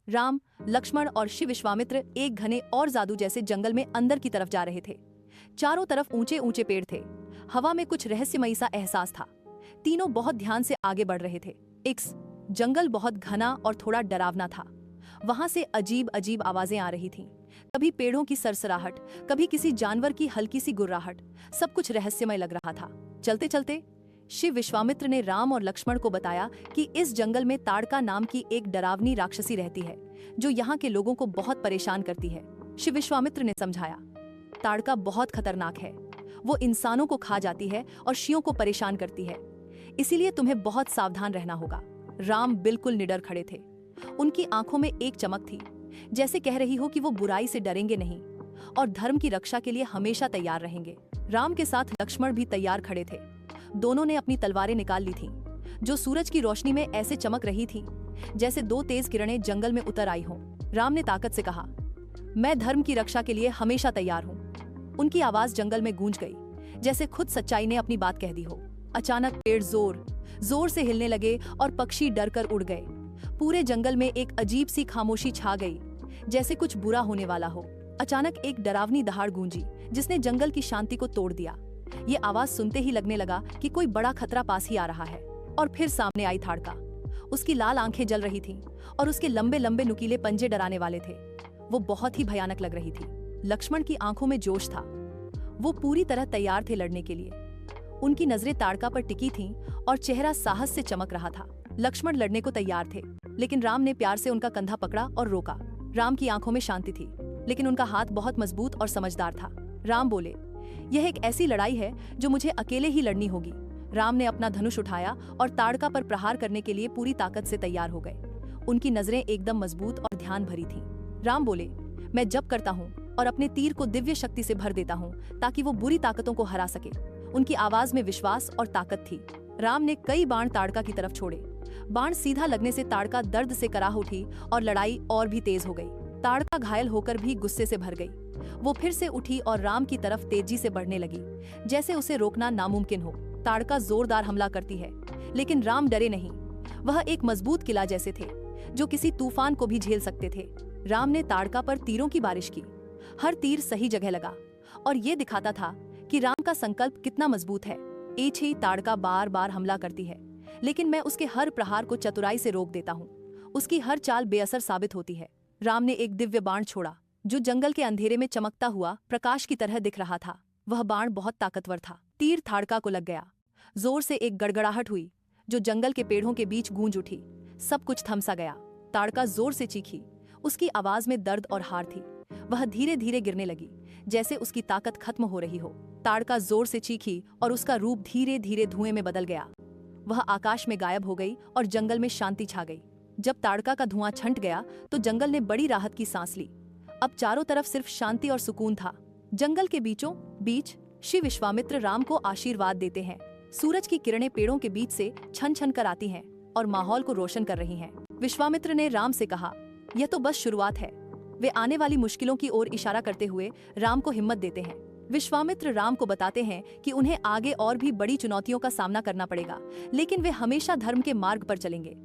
राम, लक्ष्मण और शिव विश्वामित्र एक घने और जादू जैसे जंगल में अंदर की तरफ जा रहे थे। चारों तरफ ऊंचे ऊंचे पेड़ थे। हवा में कुछ रहस्यमयी सा एहसास था। तीनों बहुत ध्यान से आगे बढ़ रहे थे। जंगल बहुत घना और थोड़ा डरावना था। वहां से अजीब अजीब आवाजें आ रही थीं। कभी पेड़ों की सरसराहट, कभी किसी जानवर की हल्की सी गुर्राहट। सब कुछ रहस्यमय लग रहा था। चलते चलते शिव विश्वामित्र ने राम और लक्ष्मण को बताया कि इस जंगल में ताड़का नाम की एक डरावनी राक्षसी रहती है, जो यहाँ के लोगों को बहुत परेशान करती है। शिव विश्वामित्र ने समझाया, ताड़का बहुत खतरनाक है। वो इंसानों को खा जाती है और ऋषियों को परेशान करती है, इसीलिए तुम्हें बहुत सावधान रहना होगा। राम बिल्कुल निडर खड़े थे। उनकी आंखों में एक चमक थी, जैसे कह रही हो कि वो बुराई से डरेंगे नहीं और धर्म की रक्षा के लिए हमेशा तैयार रहेंगे। राम के साथ लक्ष्मण भी तैयार खड़े थे। दोनों ने अपनी तलवारें निकाल ली थीं, जो सूरज की रोशनी में ऐसे चमक रही थीं, जैसे दो तेज किरणें जंगल में उतर आई हों। राम ने ताकत से कहा, मैं धर्म की रक्षा के लिए हमेशा तैयार हूँ। उनकी आवाज जंगल में गूंज गई, जैसे खुद सच्चाई ने अपनी बात कह दी हो। अचानक पेड़ जोर जोर से हिलने लगे और पक्षी डरकर उड़ गए। पूरे जंगल में एक अजीब सी खामोशी छा गई, जैसे कुछ बुरा होने वाला हो। अचानक एक डरावनी दहाड़ गूंजी, जिसने जंगल की शांति को तोड़ दिया। ये आवाज सुनते ही लगने लगा कि कोई बड़ा खतरा पास ही आ रहा है। और फिर सामने आई ताड़का। उसकी लाल आंखें जल रही थीं और उसके लंबे लंबे नुकीले पंजे डराने वाले थे। वो बहुत ही भयानक लग रही थी। लक्ष्मण की आंखों में जोश था। वो पूरी तरह तैयार थे लड़ने के लिए। उनकी नजरें ताड़का पर टिकी थीं और चेहरा साहस से चमक रहा था। लक्ष्मण लड़ने को तैयार थे, लेकिन राम ने प्यार से उनका कंधा पकड़ा और रोका। राम की आंखों में शांति थी, लेकिन उनका हाथ बहुत मजबूत और समझदार था। राम बोले, यह एक ऐसी लड़ाई है जो मुझे अकेले ही लड़नी होगी। राम ने अपना धनुष उठाया और ताड़का पर प्रहार करने के लिए पूरी ताकत से तैयार हो गए। उनकी नजरें एकदम मजबूत और ध्यान भरी थीं। राम बोले, मैं जप करता हूँ और अपने तीर को दिव्य शक्ति से भर देता हूँ, ताकि वो बुरी ताकतों को हरा सके। उनकी आवाज में विश्वास और ताकत थी। राम ने कई बाण ताड़का की तरफ छोड़े। बाण सीधा लगने से ताड़का दर्द से कराह उठी और लड़ाई और भी तेज हो गई। ताड़का घायल होकर भी गुस्से से भर गई। वो फिर से उठी और राम की तरफ तेजी से बढ़ने लगी, जैसे उसे रोकना नामुमकिन हो। ताड़का जोरदार हमला करती है, लेकिन राम डरे नहीं। वह एक मजबूत किला जैसे थे, जो किसी तूफान को भी झेल सकते थे। राम ने ताड़का पर तीरों की बारिश की। हर तीर सही जगह लगा और ये दिखाता था कि राम का संकल्प कितना मजबूत है। एक ही ताड़का बार बार हमला करती है, लेकिन मैं उसके हर प्रहार को चतुराई से रोक देता हूँ। उसकी हर चाल बेअसर साबित होती है। राम ने एक दिव्य बाण छोड़ा, जो जंगल के अंधेरे में चमकता हुआ प्रकाश की तरह दिख रहा था। वह बाण बहुत ताकतवर था। तीर ताड़का को लग गया। जोर से एक गड़गड़ाहट हुई, जो जंगल के पेड़ों के बीच गूंज उठी। सब कुछ थमसा गया। ताड़का जोर से चीखी। उसकी आवाज में दर्द और हार थी। वह धीरे धीरे गिरने लगी, जैसे उसकी ताकत खत्म हो रही हो। ताड़का जोर से चीखी और उसका रूप धीरे धीरे धुएं में बदल गया। वह आकाश में गायब हो गई और जंगल में शांति छा गई। जब ताड़का का धुआं छंट गया तो जंगल ने बड़ी राहत की सांस ली। अब चारों तरफ सिर्फ शांति और सुकून था। जंगल के बीचों बीच शिव विश्वामित्र राम को आशीर्वाद देते हैं। सूरज की किरणें पेड़ों के बीच से छन छन कर आती हैं और माहौल को रोशन कर रही हैं। विश्वामित्र ने राम से कहा, यह तो बस शुरुआत है। वे आने वाली मुश्किलों की ओर इशारा करते हुए राम को हिम्मत देते हैं। विश्वामित्र राम को बताते हैं कि उन्हें आगे और भी बड़ी चुनौतियों का सामना करना पड़ेगा, लेकिन वे हमेशा धर्म के मार्ग पर चलेंगे।